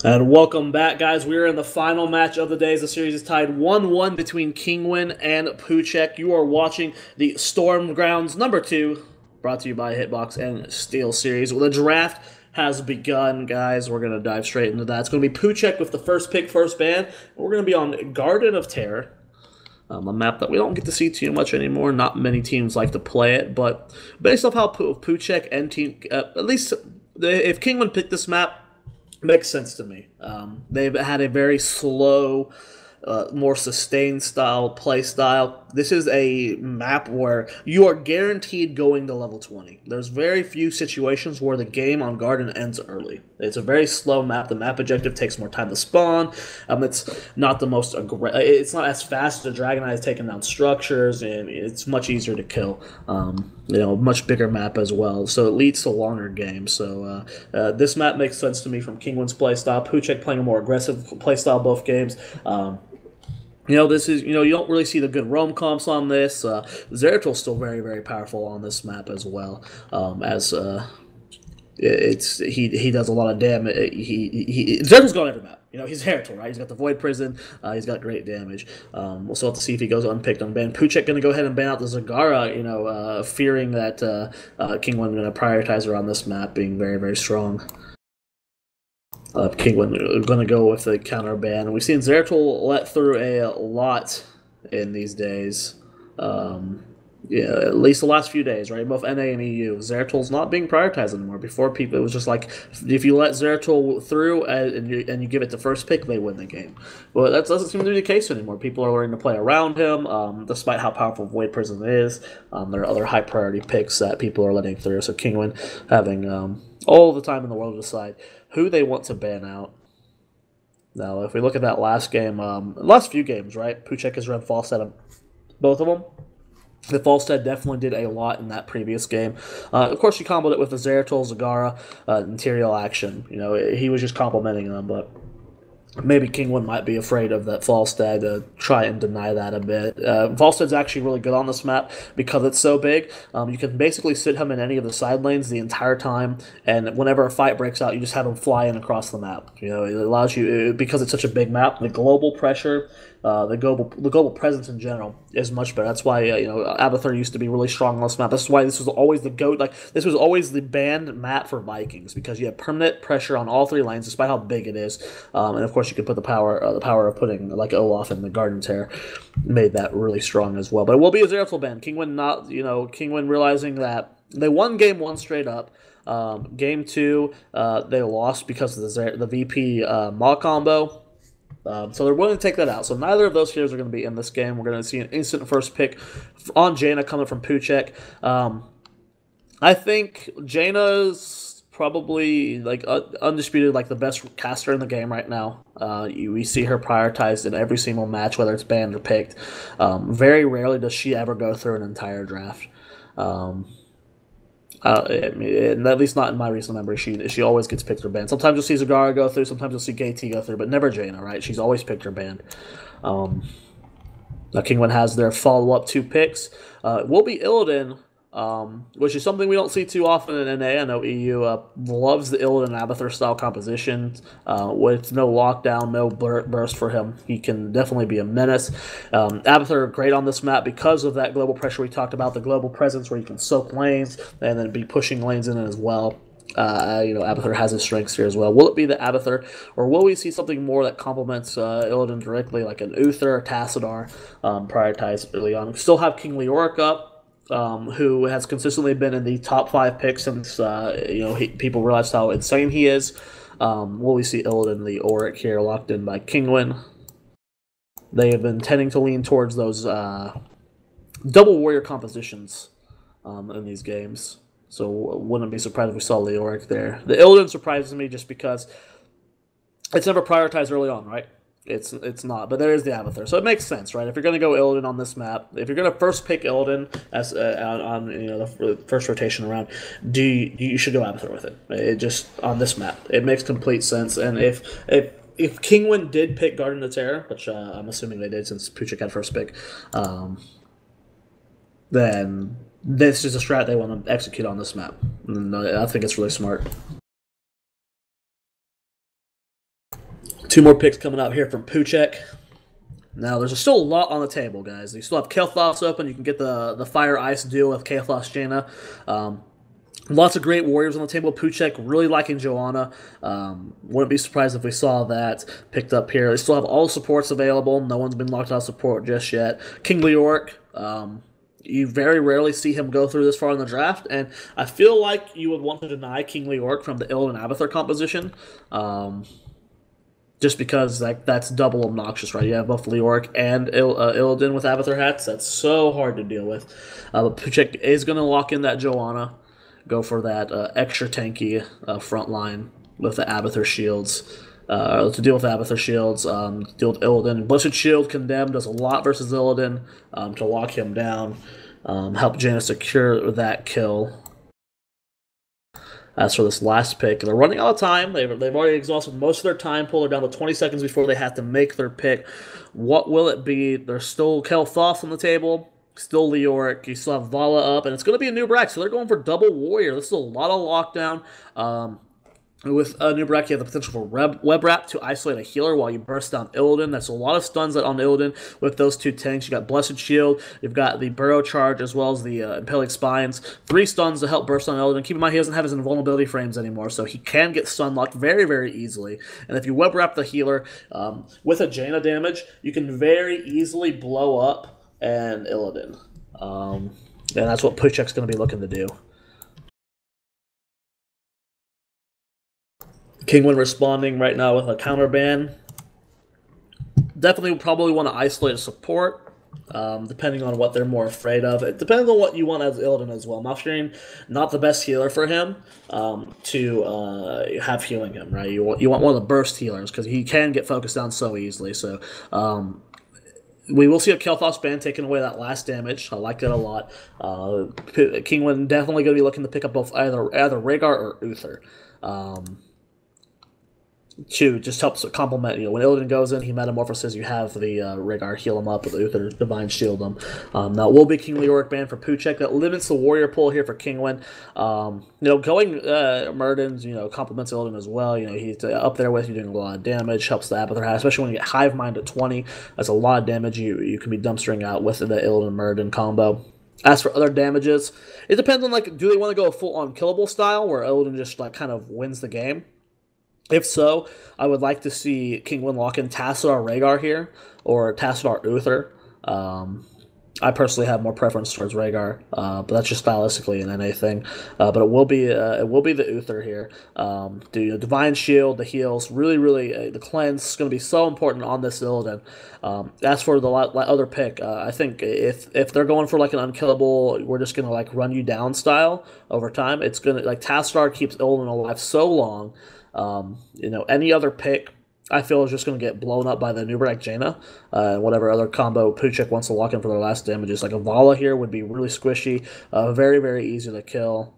And welcome back, guys. We are in the final match of the day. The series is tied 1-1 between Kinguin and Puszek. You are watching the Stormgrounds #2, brought to you by Hitbox and Steel series. Well, the draft has begun, guys. We're going to dive straight into that. It's going to be Puszek with the first pick, first ban. We're going to be on Garden of Terror, a map that we don't get to see too much anymore. Not many teams like to play it, but based off how Puszek and team, at least if Kinguin picked this map, makes sense to me. They've had a very slow, more sustained style play style. This is a map where you are guaranteed going to level 20. There's very few situations where the game on Garden ends early. It's a very slow map. The map objective takes more time to spawn. It's not the most it's not as fast as a Dragon Eye is taking down structures, and it's much easier to kill. Much bigger map as well, so it leads to longer games. So this map makes sense to me from Kinguin's playstyle. Puszek playing a more aggressive playstyle both games. This is, you don't really see the good roam comps on this. Zeratil's still very, very powerful on this map as well. He does a lot of damage. Zeratil's got every map. He's Zeratil, right? He's got the Void Prison. He's got great damage. We'll still have to see if he goes unpicked, unbanned. Puszek going to go ahead and ban out the Zagara, fearing that Kinguin going to prioritize her on this map, being very, very strong. Kinguin going to go with the counter ban. We've seen Zeratil let through a lot in these days. At least the last few days, right? Both NA and EU. Zeratil's not being prioritized anymore. Before, people, it was just like, if you let Zeratil through and you give it the first pick, they win the game. Well, that doesn't seem to be the case anymore. People are learning to play around him, despite how powerful Void Prison is. There are other high priority picks that people are letting through. So Kinguin having all the time in the world to decide who they want to ban out. Now, if we look at that last game, last few games, right? Puszek has run Falstead, both of them. The Falstead definitely did a lot in that previous game. Of course, he comboed it with the Zeratil, Zagara, Interior Action. He was just complimenting them, but maybe Kinguin might be afraid of that Falstead to try and deny that a bit. Falstead's actually really good on this map because it's so big. You can basically sit him in any of the side lanes the entire time, and whenever a fight breaks out, you just have him fly in across the map. It allows you, because it's such a big map, the global pressure, the global presence in general is much better. That's why Abathur used to be really strong on this map. That's why this was always the GOAT. This was always the banned map for Vikings, because you have permanent pressure on all three lanes, despite how big it is. And of course, you could put the power of putting like Olaf in the Garden Terror made that really strong as well. But it will be a Zeratil ban. Kinguin realizing that they won game 1 straight up. Game 2, they lost because of the VP Maw combo. So they're willing to take that out. So neither of those heroes are going to be in this game. We're going to see an instant first pick on Jaina coming from Puszek. I think Jaina's probably undisputed the best caster in the game right now. We see her prioritized in every single match, whether it's banned or picked. Very rarely does she ever go through an entire draft. At least not in my recent memory, she always gets picked or banned. Sometimes you'll see Zagara go through, sometimes you'll see Gay-T go through, but never Jaina, right? She's always picked or banned. Now Kinguin has their follow-up 2 picks. Will be Illidan, which is something we don't see too often in NA. I know EU loves the Illidan Abathur style composition. With no lockdown, no burst for him, he can definitely be a menace. Abathur great on this map because of that global pressure we talked about, the global presence where you can soak lanes and then be pushing lanes in it as well. Abathur has his strengths here as well. Will it be the Abathur, or will we see something more that complements Illidan directly, like an Uther or Tassadar, prioritized early on? We still have King Leoric up, who has consistently been in the top 5 picks since people realized how insane he is. Will we see Illidan the Auric here locked in by Kinguin? They have been tending to lean towards those double warrior compositions in these games. So wouldn't be surprised if we saw Leoric there. The Illidan surprises me just because it's never prioritized early on, right? It's not, but there is the Abathur, so it makes sense, right? If you're going to go Illidan on this map, if you're going to first pick Illidan as on the first rotation around, you should go Abathur with it. It just on this map, it makes complete sense. And if Kinguin did pick Garden of Terror, which I'm assuming they did since Puszek had first pick, then this is a strat they want to execute on this map. And I think it's really smart. 2 more picks coming out here from Puszek. Now, there's still a lot on the table, guys. You still have Kael'thas open. You can get the Fire Ice duel with Kael'thas Jaina. Lots of great warriors on the table. Puszek really liking Joanna. Wouldn't be surprised if we saw that picked up here. They still have all supports available. No one's been locked out of support just yet. King Leoric, you very rarely see him go through this far in the draft, and I feel like you would want to deny King Leoric from the Illidan Abathur composition. Just because that's double obnoxious, right? You have both Leoric and Illidan with Abathur hats. That's so hard to deal with. But Puszek is going to lock in that Joanna. Go for that extra tanky front line with the Abathur shields. To deal with Abathur shields, deal with Illidan. Blessed Shield Condemned does a lot versus Illidan to lock him down. Help Jaina secure that kill. As for this last pick, they're running out of time. They've already exhausted most of their time pool. They're down to 20 seconds before they have to make their pick. What will it be? There's still Kael'thas on the table. Still Leoric. You still have Vala up. And it's going to be a new Brack, so they're going for double Warrior. This is a lot of lockdown. With a new Brack, you have the potential for Web Wrap to isolate a healer while you burst down Illidan. That's a lot of stuns on Illidan with those 2 tanks. You got Blessed Shield, you've got the Burrow Charge, as well as the Impaling Spines. 3 stuns to help burst down Illidan. Keep in mind, he doesn't have his invulnerability frames anymore, so he can get stun locked very, very easily. And if you Web Wrap the healer with a Jaina damage, you can very easily blow up an Illidan. And that's what Puszek's going to be looking to do. Kinguin responding right now with a counter ban. Definitely probably want to isolate a support, depending on what they're more afraid of. It depends on what you want as Illidan as well. Mafshirin, not the best healer for him to have healing him, right? You want one of the burst healers because he can get focused down so easily. So we will see a Kael'thas ban taking away that last damage. I like that a lot. Kinguin definitely going to be looking to pick up both either Rhaegar or Uther. To just help complement, when Illidan goes in, he metamorphoses, you have the Rhaegar heal him up with Uther Divine Shield him. Now, it will be King Leoric ban for Puszek. That limits the warrior pool here for Kinguin. Going Myrddin, complements Illidan as well. He's up there with you, doing a lot of damage, helps the Abathur hat, especially when you get Hive Mind at 20. That's a lot of damage you can be dumpstering out with the Illidan Myrddin combo. As for other damages, it depends on, do they want to go full-on killable style, where Illidan just, kind of wins the game? If so, I would like to see Kinguin lock in Tassadar Rhaegar here, or Tassadar Uther. I personally have more preference towards Rhaegar, but that's just stylistically an NA thing. But it will be the Uther here. The Divine Shield, the heals, really the cleanse is going to be so important on this Illidan. As for the other pick, I think if they're going for an unkillable, we're just going to run you down style over time. It's going to Tassadar keeps Illidan alive so long. Any other pick, I feel, is just going to get blown up by the Nubrak Jaina. Whatever other combo Puszek wants to lock in for their last damages. A Vala here would be really squishy, very, very easy to kill.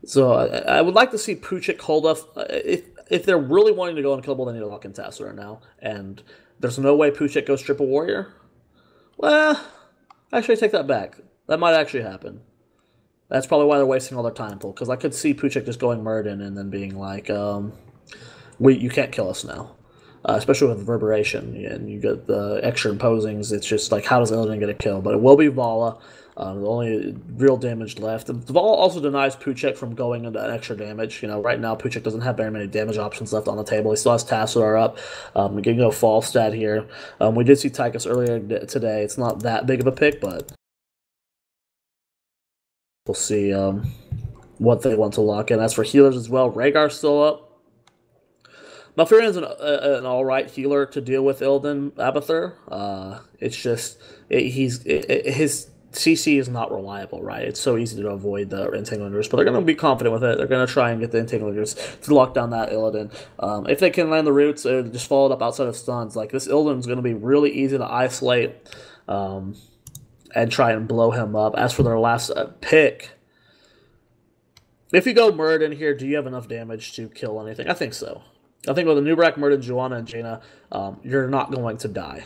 So I would like to see Puszek hold up. If they're really wanting to go unkillable, they need to lock in Tassadar now. And there's no way Puszek goes triple warrior. Well, actually, I take that back. That might actually happen. That's probably why they're wasting all their time, because I could see Puszek just going Myrddin and then being like, you can't kill us now. Especially with Reverberation, and you get the extra imposings. It's just how does Illidan get a kill? But it will be Vala, the only real damage left. And Vala also denies Puszek from going into extra damage. Right now Puszek doesn't have very many damage options left on the table. He still has Tassadar up. We can go Falstad here. We did see Tychus earlier today. It's not that big of a pick, but we'll see what they want to lock in. As for healers as well, Rhaegar's still up. Malfurion's an alright healer to deal with Illidan Abathur. It's just his CC is not reliable, right? It's so easy to avoid the Entanglements, but they're going to be confident with it. They're going to try and get the Entanglements to lock down that Illidan. If they can land the roots, just follow it up outside of stuns. This Illidan's going to be really easy to isolate and try and blow him up. As for their last pick, if you go Myrddin here, do you have enough damage to kill anything? I think so. I think with a Nubrak, Myrddin, Joanna, and Jaina, you're not going to die.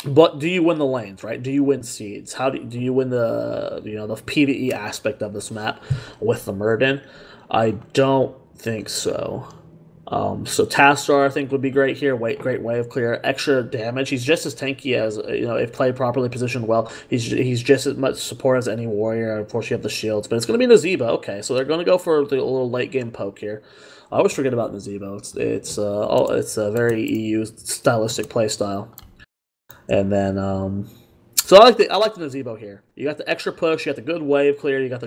But do you win the lanes, right? Do you win seeds? How do you win the the PvE aspect of this map with the Myrddin? I don't think so. So Tastar, I think, would be great here. Great wave clear, extra damage. He's just as tanky as if played properly, positioned well. He's just as much support as any warrior. Of course, you have the shields, but it's going to be Nazeebo. Okay, so they're going to go for the little late game poke here. I always forget about Nazeebo. It's a very EU stylistic play style, and then. So I like the Nazeebo here. You got the extra push, you got the good wave clear, you have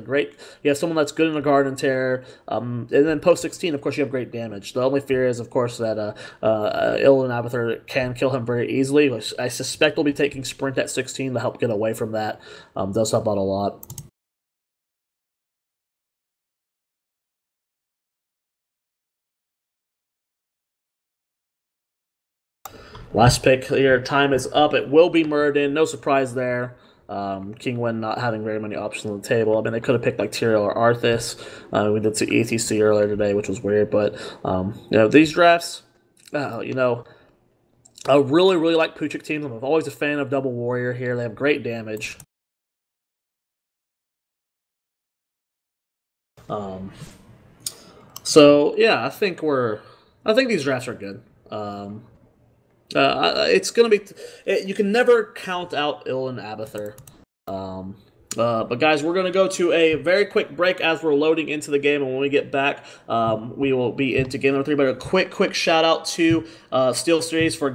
someone that's good in the guard and terror, and then post 16, of course, you have great damage. The only fear is, of course, that Illidan Abathur can kill him very easily. I suspect we'll be taking sprint at 16 to help get away from that. Does help out a lot. Last pick here. Time is up. It will be Muradin. No surprise there. Kinguin not having very many options on the table. I mean, they could have picked like Tyrael or Arthas. We did see ETC earlier today, which was weird. But, these drafts, I really like Puszek teams. I'm always a fan of Double Warrior here. They have great damage. So, yeah, I think these drafts are good. It's going to be... You can never count out Illidan Abathur. But guys, we're going to go to a very quick break as we're loading into the game, and when we get back, we will be into game number 3. But a quick shout out to SteelSeries for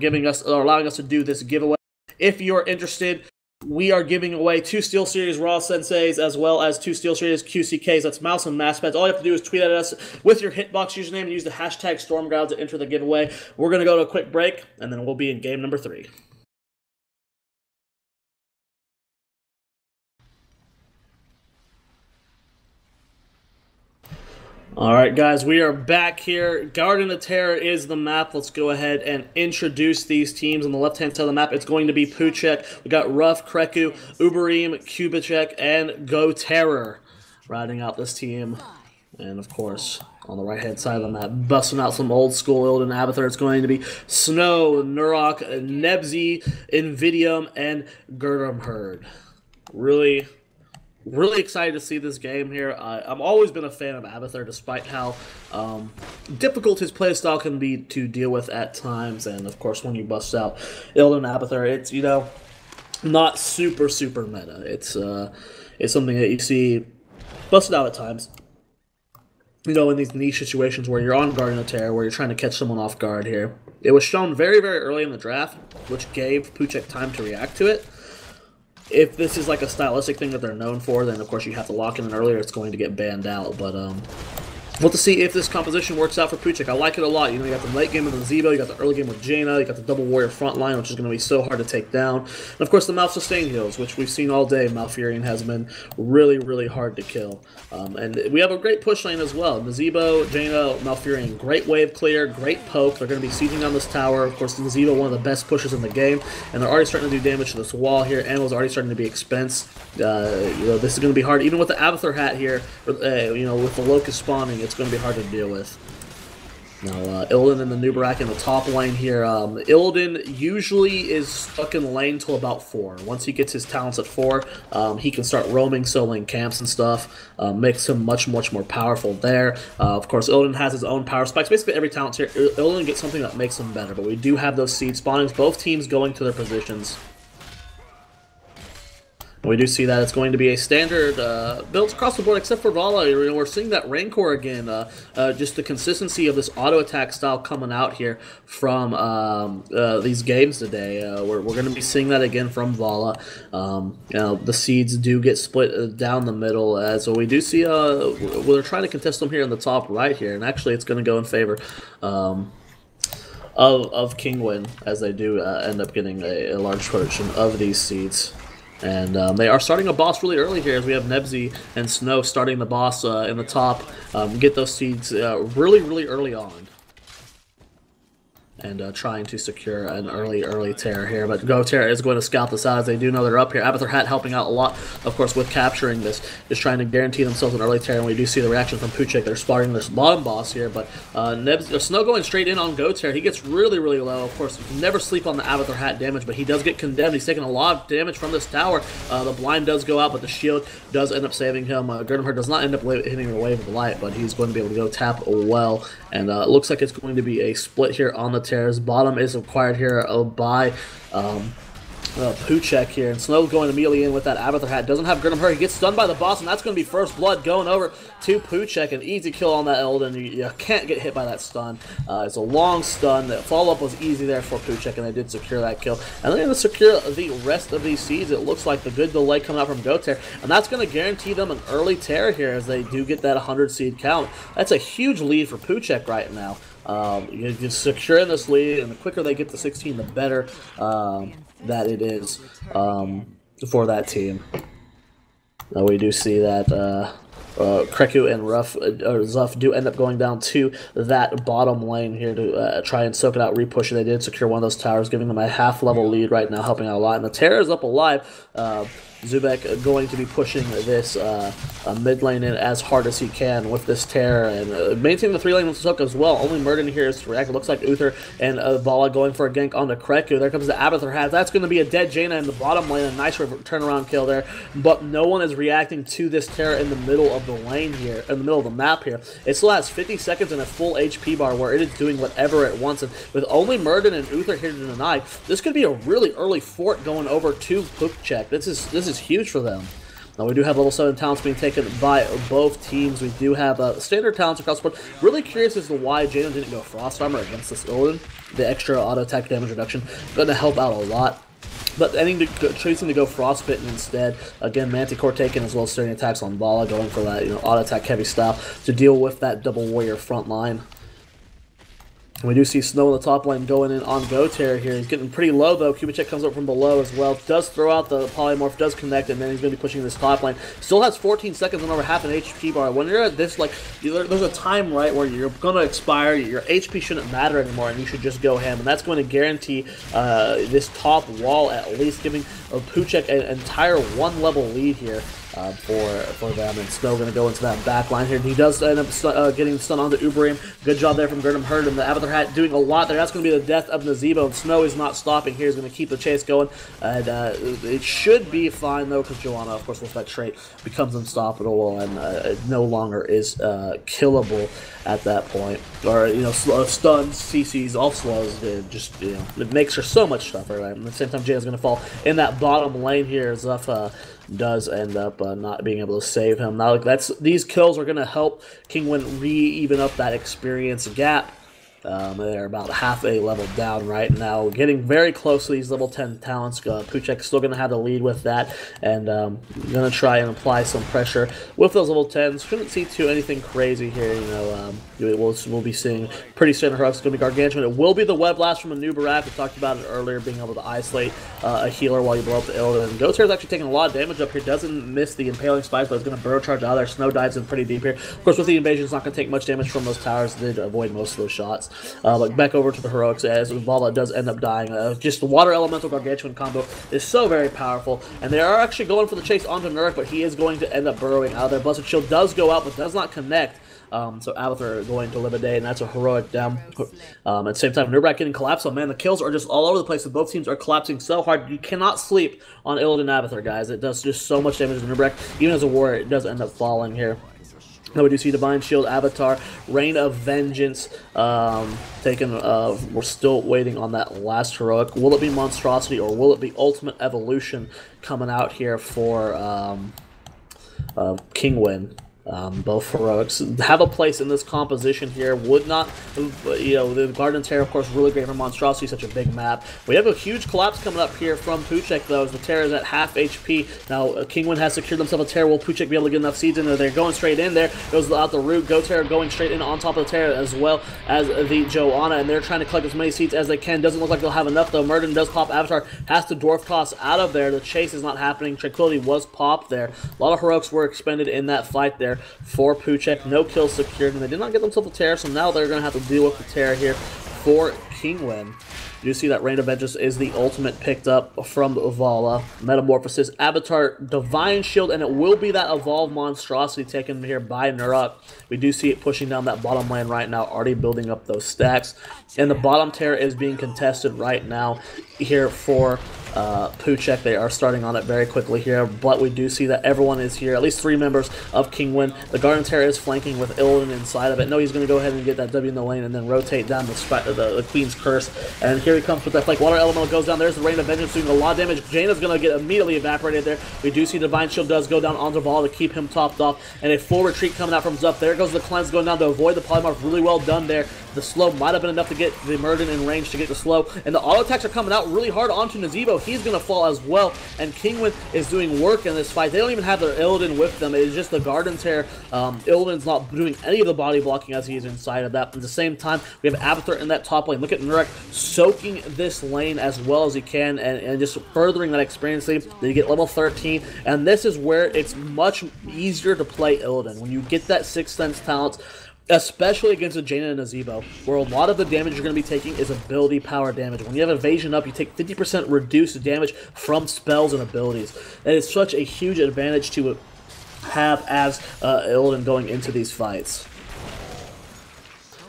allowing us to do this giveaway. If you're interested, we are giving away 2 SteelSeries Raw Senseis as well as 2 SteelSeries QCKs. That's mouse and mass pads. All you have to do is tweet at us with your Hitbox username and use the hashtag Stormgrounds to enter the giveaway. We're going to go to a quick break, and then we'll be in game number 3. Alright guys, we are back here. Garden of Terror is the map. Let's go ahead and introduce these teams. On the left-hand side of the map, it's going to be Puszek. We got Ruff, Kreku, Uberim, Kubicek, and Go Terror riding out this team. And of course, on the right-hand side of the map, busting out some old-school Illidan Abathur, it's going to be Snow, Nurok, Nebzi, Invidium, and Gurdam Herd. Really excited to see this game here. I've always been a fan of Abathur, despite how difficult his playstyle can be to deal with at times. And of course, when you bust out Illidan Abathur, it's not super meta. It's something that you see busted out at times. In these niche situations where you're on Garden of Terror, where you're trying to catch someone off guard here. It was shown very early in the draft, which gave Puszek time to react to it. If this is like a stylistic thing that they're known for, then of course you have to lock in earlier. It's going to get banned out. But we'll have to see if this composition works out for Puszek. I like it a lot. You got the late game with Nazeebo, you got the early game with Jaina, you got the double warrior front line, which is going to be so hard to take down. And of course the Malf sustain heals, which we've seen all day. Malfurion has been really hard to kill. And we have a great push lane as well. Nazeebo, Jaina, Malfurion, great wave clear, great poke. They're going to be sieging on this tower. Of course, Nazeebo, one of the best pushes in the game, and they're already starting to do damage to this wall here. Ammo's already starting to be expense. This is going to be hard, even with the Abathur hat here. With the Locust spawning, it's going to be hard to deal with. Now, Illidan and the Nubarak in the top lane here. Illidan usually is stuck in lane till about 4. Once he gets his talents at 4, he can start roaming soloing camps and stuff. Makes him much more powerful there. Of course, Illidan has his own power spikes. Basically, every talent here, Illidan gets something that makes him better. But we do have those seed spawnings. Both teams going to their positions. We do see that it's going to be a standard builds across the board, except for Vala. We're seeing that Rancor again. Just the consistency of this auto attack style coming out here from these games today. We're going to be seeing that again from Vala. The seeds do get split down the middle, so we do see we're trying to contest them here in the top right here, and actually it's going to go in favor of Kinguin, as they do end up getting a large portion of these seeds. And they are starting a boss really early here, as we have Nebzi and Snow starting the boss in the top. Get those seeds really early on. and trying to secure an early tear here. But GoTerra is going to scout this out as they do know they're up here. Abathur Hat helping out a lot, of course, with capturing this, just trying to guarantee themselves an early tear. And we do see the reaction from Puszek. They're spotting this bottom boss here, but Snow going straight in on GoTerra. He gets really low. Of course, you can never sleep on the Abathur Hat damage, but he does get condemned. He's taking a lot of damage from this tower. The blind does go out, but the shield does end up saving him. Gurdam does not end up hitting the wave of light, but he's going to be able to go tap well. And it looks like it's going to be a split here on the tears. Bottom is acquired here by Puszek here, and Snow going immediately in with that Abathur Hat. Doesn't have Gurdam. He gets stunned by the boss, and that's going to be first blood going over to Puszek. An easy kill on that Illidan. You can't get hit by that stun. It's a long stun. The follow-up was easy there for Puszek, and they did secure that kill. And they're going to secure the rest of these seeds. It looks like the good delay coming out from GoTerra, and that's going to guarantee them an early tear here as they do get that 100 seed count. That's a huge lead for Puszek right now. You're securing this lead, and the quicker they get to 16, the better that it is for that team. We do see that Kreku and Zuf do end up going down to that bottom lane here to try and soak it out, repush it. They did secure one of those towers, giving them a half-level lead right now, helping out a lot. And the Terror is up alive. Zubek going to be pushing this mid lane in as hard as he can with this Terror, and maintaining the 3-lane with Sook as well. Only Murden here is to react. It looks like Uther and Vala going for a gank onto Kreku. There comes the Abathur Hat. That's going to be a dead Jaina in the bottom lane. A nice turnaround kill there, but no one is reacting to this Terror in the middle of the lane here, in the middle of the map here. It still has 50 seconds and a full HP bar where it is doing whatever it wants, and with only Murden and Uther here to deny, this could be a really early fort going over to Puszek. This is huge for them. Now, we do have level 7 talents being taken by both teams. We do have standard talents across the board. Really curious as to why Jaina didn't go Frost Armor against this Illidan. The extra auto attack damage reduction going to help out a lot. But choosing to go Frostbitten instead. Again, Manticore taken as well as starting attacks on Vala, going for that auto attack heavy style to deal with that double warrior front line. We do see Snow in the top lane going in on GoTerra here. He's getting pretty low, though. Kubicek comes up from below as well. Does throw out the polymorph, does connect, and then he's going to be pushing this top lane. Still has 14 seconds and over half an HP bar. When you're at this, there's a time, right, where you're going to expire. Your HP shouldn't matter anymore, and you should just go ham. And that's going to guarantee this top wall at least, giving Puszek an entire one-level lead here. For them, and Snow going to go into that back line here. And he does end up getting stunned onto Uberim. Good job there from Gurdam Hurd, and the Abathur Hat doing a lot there. That's going to be the death of Nazeebo, and Snow is not stopping here. He's going to keep the chase going, and it should be fine, though, because Joanna, of course, with that trait, becomes unstoppable and no longer is killable at that point. Or, stuns, CCs, all slows, it makes her so much tougher, right? And at the same time, Jaina's going to fall in that bottom lane here. Zuf does end up not being able to save him. Now, these kills are going to help Kinguin even up that experience gap. They're about half a level down right now. Getting very close to these level 10 talents. Puszek's still going to have the lead with that, and going to try and apply some pressure with those level 10s. Shouldn't see anything crazy here. We'll be seeing pretty standard heroics. It's going to be Gargantuan. It will be the Web Blast from a new Barak. We talked about it earlier, being able to isolate a healer while you blow up the Illidan. And GoTerra's actually taking a lot of damage up here. Doesn't miss the Impaling Spikes, but it's going to Burrow Charge out of there. Snow dives in pretty deep here. Of course, with the invasion, it's not going to take much damage from those towers. They did avoid most of those shots. But back over to the heroics as Vala does end up dying. Just the Water Elemental Gargantuan combo is so very powerful, and they are actually going for the chase onto Nurk, but he is going to end up burrowing out of there. Blessed Shield does go out, but does not connect. So Abathur going to live a day, and that's a heroic down. At the same time, Nurk getting collapsed. Oh man, the kills are just all over the place, and both teams are collapsing so hard. You cannot sleep on Illidan Abathur, guys. It does just so much damage to Nurk. Even as a warrior, it does end up falling here. Now we do see Divine Shield, Avatar, Reign of Vengeance taken. We're still waiting on that last heroic. Will it be Monstrosity or will it be Ultimate Evolution coming out here for Kinguin? Both heroics have a place in this composition here. Would not, the Garden Terror, of course, really great for Monstrosity, such a big map. We have a huge collapse coming up here from Puszek, though, as the Terror is at half HP. Now, Kinguin has secured themselves a Terror. Will Puszek be able to get enough seeds in there? They're going straight in there. Goes out the root. GoTerra going straight in on top of the Terror, as well as the Joanna, and they're trying to collect as many seeds as they can. Doesn't look like they'll have enough, though. Murden does pop. Avatar has to Dwarf Toss out of there. The chase is not happening. Tranquility was popped there. A lot of heroics were expended in that fight there for Puszek. No kills secured, and they did not get themselves a Terror, so now they're going to have to deal with the Terror here for Kinguin. You see that Rain of Vengeance is the ultimate picked up from Vala. Metamorphosis, Avatar, Divine Shield, and it will be that Evolved Monstrosity taken here by Nuruk. We do see it pushing down that bottom lane right now, already building up those stacks. And the bottom tier is being contested right now here for Puszek. They are starting on it very quickly here, but we do see that everyone is here, at least 3 members of Kinguin. The Garden Terror is flanking with Illidan inside of it. No, he's going to go ahead and get that W in the lane and then rotate down the Queen's Curse. And here he comes with that flank. Water Elemental goes down. There's the Rain of Vengeance doing a lot of damage. Jaina's going to get immediately evaporated there. We do see Divine Shield does go down onto Vala to keep him topped off, and a full retreat coming out from Zup. There goes the Cleanse going down to avoid the Polymorph. Really well done there. The slow might have been enough to get the Murden in range to get the slow, and the auto attacks are coming out really hard onto Nazeebo. He's going to fall as well, and Kinguin is doing work in this fight. They don't even have their Illidan with them. It is just the Garden Tear. Illidan's not doing any of the body blocking as he's inside of that. At the same time, we have Avatar in that top lane. Look at Nuruk soaking this lane as well as he can, and just furthering that experience lead. Then you get level 13, and this is where it's much easier to play Illidan. When you get that 6th Sense talent, especially against a Jaina and Nazeebo, where a lot of the damage you're going to be taking is ability power damage. When you have evasion up, you take 50% reduced damage from spells and abilities. That is such a huge advantage to have as Illidan going into these fights.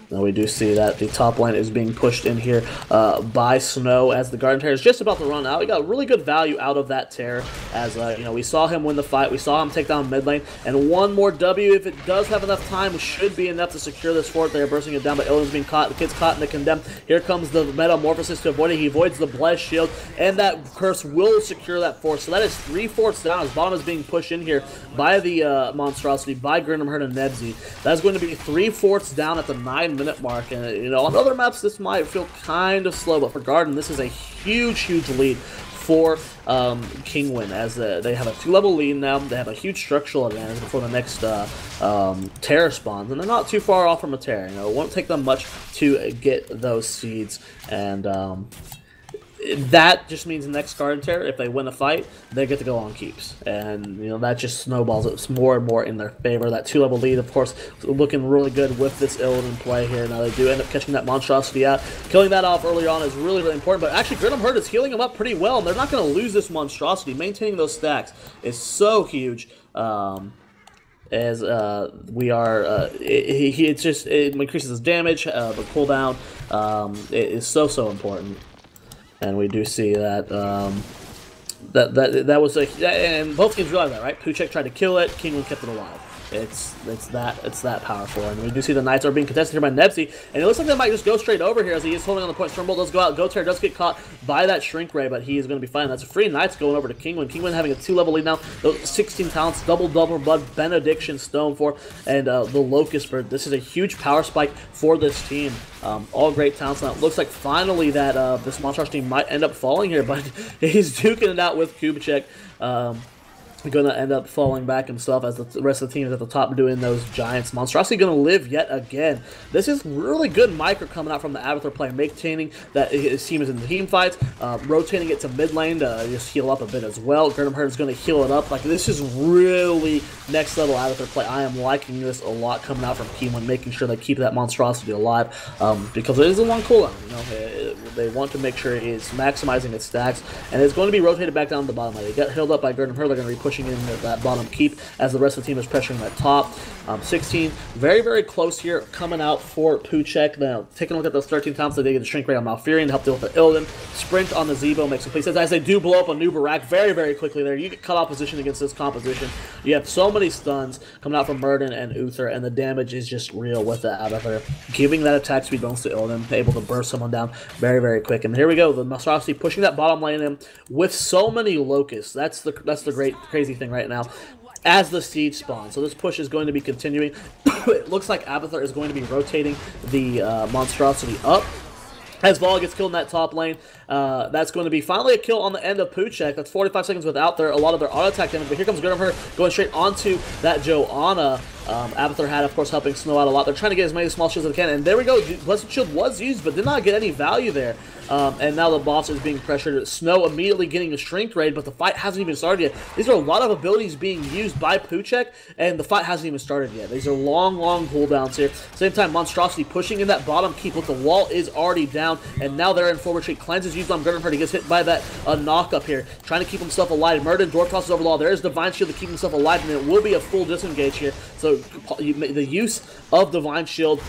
Now we do see that the top lane is being pushed in here by Snow as the Garden Tear is just about to run out. We got really good value out of that Tear as, you know, we saw him win the fight. We saw him take down mid lane. And one more W, if it does have enough time, should be enough to secure this fort. They are bursting it down, but Illidan's being caught. The kid's caught in the Condemn. Here comes the Metamorphosis to avoid it. He avoids the Blessed Shield, and that Curse will secure that fort. So that is 3 forts down as bottom is being pushed in here by the Monstrosity, by Grinham Herd and Nebsy. That's going to be 3 forts down at the 9-minute mark, and you know, on other maps this might feel kind of slow, but for Garden this is a huge lead for Kinguin, as they have a 2-level lead now. They have a huge structural advantage before the next Terror spawns, and they're not too far off from a Terror. You know, it won't take them much to get those seeds, and that just means the next Garden Terror, if they win a fight, they get to go on keeps. And, you know, that just snowballs it more and more in their favor. That 2-level lead, of course, looking really good with this Illidan play here. Now, they do end up catching that Monstrosity out. Killing that off early on is really important. But actually, Grinham Herd is healing him up pretty well, and they're not going to lose this Monstrosity. Maintaining those stacks is so huge. As we are, it increases his damage, the cooldown it is so important. And we do see that that was and both teams realize that, right? Puszek tried to kill it, Kinguin kept it alive. It's that powerful, and we do see the Knights are being contested here by Nebsy, and it looks like they might just go straight over here as he is holding on the point. Stormbolt does go out, Goatear does get caught by that Shrink Ray, but he is going to be fine. That's a free Knights going over to Kinguin. Kinguin having a 2-level lead now, those 16 talents, double blood, Benediction, Stone 4, and the Locust Bird. This is a huge power spike for this team. All great talents. Now it looks like finally that this Monstrosity might end up falling here, but he's duking it out with Puszek. Going to end up falling back himself as the rest of the team is at the top doing those giants. Monstrosity going to live yet again. This is really good micro coming out from the Avatar player, maintaining that his team is in the team fights, rotating it to mid lane to just heal up a bit as well. Grinham Herd is going to heal it up. Like, this is really next level Avatar play. I am liking this a lot coming out from Kinguin, making sure they keep that Monstrosity alive because it is a long cooldown. You know, they want to make sure it's maximizing its stacks, and it's going to be rotated back down to the bottom lane. They get healed up by Grinham Herd. They're going to be pushing in that bottom keep as the rest of the team is pressuring that top. 16, very close here coming out for Puszek. Now, taking a look at those 13 talents, they get the Shrink Ray on Malfurion to help deal with the Illidan. Sprint on the Nazeebo makes complete sense as they do blow up a new Barak very quickly there. You get cut off position against this composition. You have so many stuns coming out from Murden and Uther, and the damage is just real with the Avatar. Giving that attack speed bonus to Illidan, able to burst someone down very quick. And here we go, the Monstrosity pushing that bottom lane in with so many Locusts. That's the crazy thing right now as the siege spawns. So this push is going to be continuing. It looks like Avatar is going to be rotating the Monstrosity up as Vala gets killed in that top lane. That's going to be finally a kill on the end of Puszek. That's 45 seconds without a lot of their auto attack damage. But here comes Grinham Herd going straight onto that Joanna. Avatar had, of course, helping Snow out a lot. They're trying to get as many small shields as they can. And there we go. Blessed Shield was used, but did not get any value there. and now the boss is being pressured. Snow immediately getting a strength raid, but the fight hasn't even started yet. These are a lot of abilities being used by Puszek, and the fight hasn't even started yet. These are long cooldowns here. Same time, Monstrosity pushing in that bottom keep, but the wall is already down, and now they're in full retreat. Cleanse is used on Gurnard. He gets hit by that knock up here, trying to keep himself alive. Murden, Dwarf tosses over the wall. There's Divine Shield to keep himself alive, and it will be a full disengage here. So the use of Divine Shield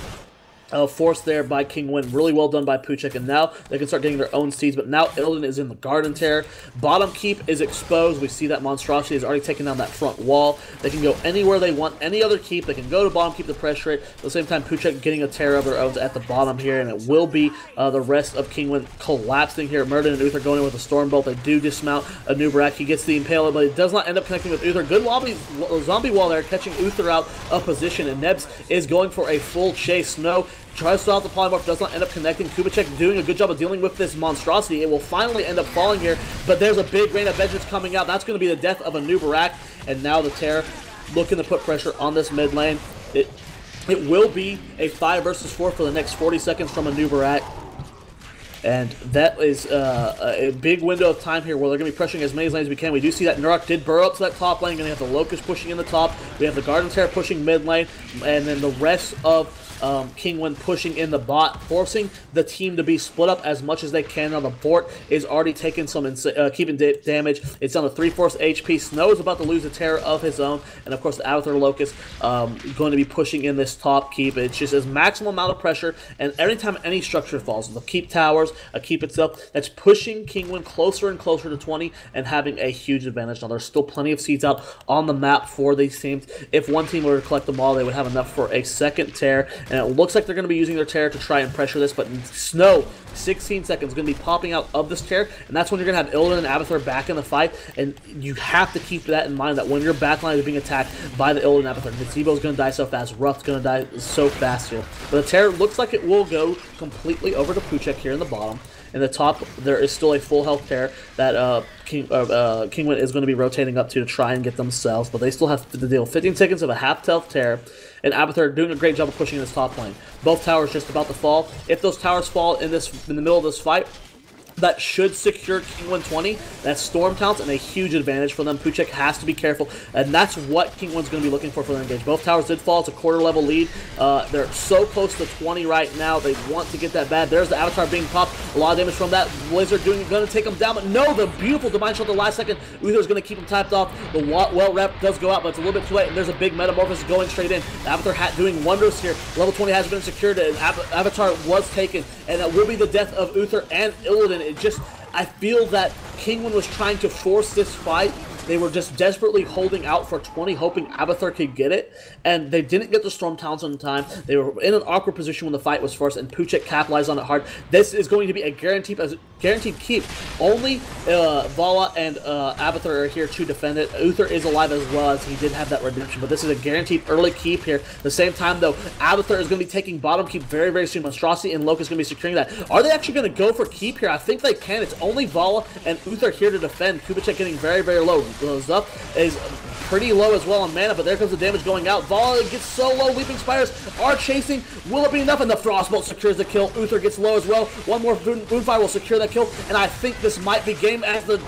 forced there by Kinguin. Really well done by Puszek, and now they can start getting their own seeds, but now Illidan is in the Garden Terror. Bottom keep is exposed. We see that Monstrosity has already taken down that front wall. They can go anywhere they want, any other keep. They can go to bottom keep the pressure rate. At the same time, Puszek getting a Terror of their own at the bottom here, and it will be the rest of Kinguin collapsing here. Murden and Uther going in with a Storm Bolt. They do dismount a Nubarak. He gets the Impaler, but it does not end up connecting with Uther. Good zombie wall there, catching Uther out of position, and Nebs is going for a full chase. Snow tries to out the polymorph, does not end up connecting. Kubicek doing a good job of dealing with this Monstrosity. It will finally end up falling here, but there's a big Rain of Vengeance coming out. That's going to be the death of a Nubarak, and now the Terror looking to put pressure on this mid lane. It will be a 5 versus 4 for the next 40 seconds from a Nubarak. And that is a big window of time here where they're going to be pressuring as many lanes as we can. We do see that Nurok did burrow up to that top lane. Going to have the Locust pushing in the top. We have the Garden Terror pushing mid lane. And then the rest of Kinguin pushing in the bot, forcing the team to be split up as much as they can. Now the Fort is already taking some keeping damage. It's on a 3/4 HP. Snow is about to lose a Terror of his own, and of course the Avatar Locust going to be pushing in this top keep. It's just a maximum amount of pressure, and every time any structure falls, the keep towers, a keep itself, that's pushing Kinguin closer and closer to 20 and having a huge advantage. Now there's still plenty of seeds out on the map for these teams. If one team were to collect them all, they would have enough for a second Terror. And it looks like they're going to be using their Terror to try and pressure this, but Snow, 16 seconds, going to be popping out of this Terror, and that's when you're going to have Illidan and Abathur back in the fight, and you have to keep that in mind, that when your backline is being attacked by the Illidan and Abathur, Gazebo is going to die so fast, Ruff's going to die so fast here. But the Terror looks like it will go completely over to Puszek here in the bottom. In the top, there is still a full health Terror that Kinguin is going to be rotating up to try and get themselves, but they still have to deal 15 seconds of a half-health Terror, and Abathur doing a great job of pushing this top lane. Both towers just about to fall. If those towers fall in the middle of this fight, that should secure Kinguin 20. That's Storm Counts and a huge advantage for them. Puszek has to be careful, and that's what Kinguin's going to be looking for their engage. Both towers did fall. It's a quarter-level lead. They're so close to 20 right now. They want to get that bad. There's the Avatar being popped. A lot of damage from that. Blizzard going to take him down, but no, the beautiful Divine Shield at the last second. Uther's going to keep him tapped off. The well rep does go out, but it's a little bit too late, and there's a big Metamorphosis going straight in. The Avatar hat doing wonders here. Level 20 has been secured, and Avatar was taken, and that will be the death of Uther and Illidan. I feel that Kinguin was trying to force this fight. They were just desperately holding out for 20, hoping Abathur could get it, and they didn't get the Storm Towns in time. They were in an awkward position when the fight was forced, and Puszek capitalized on it hard. This is going to be a guaranteed keep. Only Vala and Abathur are here to defend it. Uther is alive as well, as he did have that redemption, but this is a guaranteed early keep here. At the same time, though, Abathur is going to be taking bottom keep very, very soon. Monstrosity and Locust is going to be securing that. Are they actually going to go for keep here? I think they can. It's only Vala and Uther here to defend. Kubicek getting very, very low. Up is pretty low as well on mana, but there comes the damage going out. Vala gets so low. Leaping Spires are chasing. Will it be enough? And the Frostbolt secures the kill. Uther gets low as well. One more Moonfire will secure that kill, and I think this might be game as the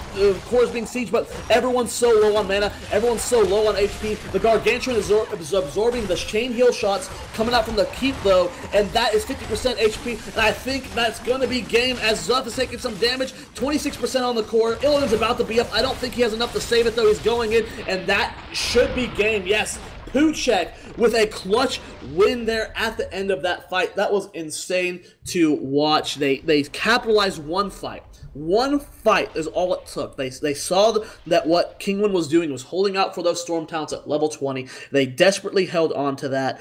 core is being sieged, but everyone's so low on mana. Everyone's so low on HP. The Gargantuan is absorbing the chain heal shots coming out from the keep, though, and that is 50% HP, and I think that's going to be game as Zuff is taking some damage. 26% on the core. Illidan's about to be up. I don't think he has enough to save it, though. He's going in, and that should be game. Yes, Puszek with a clutch win there at the end of that fight. That was insane to watch. They capitalized one fight. One fight is all it took. They saw that what Kinguin was doing was holding out for those Storm Towns at level 20. They desperately held on to that.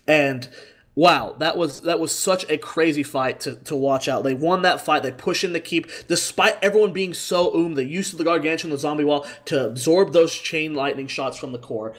And wow, that was such a crazy fight to watch out. They won that fight. They pushed in the keep, despite everyone being so the use of the Gargantuan, the zombie wall, to absorb those chain lightning shots from the core.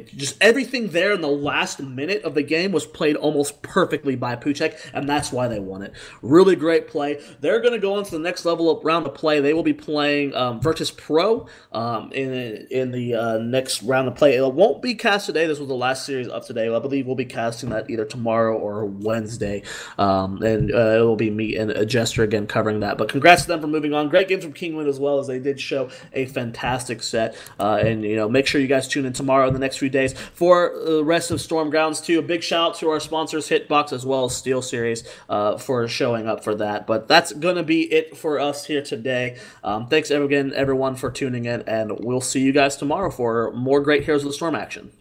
Just everything there in the last minute of the game was played almost perfectly by Puszek, and that's why they won it. Really great play. They're going to go on to the next level of round of play. They will be playing Virtus Pro in the next round of play. It won't be cast today. This was the last series of today. I believe we'll be casting that either tomorrow or Wednesday. And it will be me and Jester again covering that. But congrats to them for moving on. Great games from Kinguin as well, as they did show a fantastic set. And make sure you guys tune in tomorrow in the next few days for the rest of Stormgrounds too. A big shout out to our sponsors Hitbox as well as Steel Series for showing up for that. But that's gonna be it for us here today. Thanks again everyone for tuning in, and we'll see you guys tomorrow for more great Heroes of the Storm action.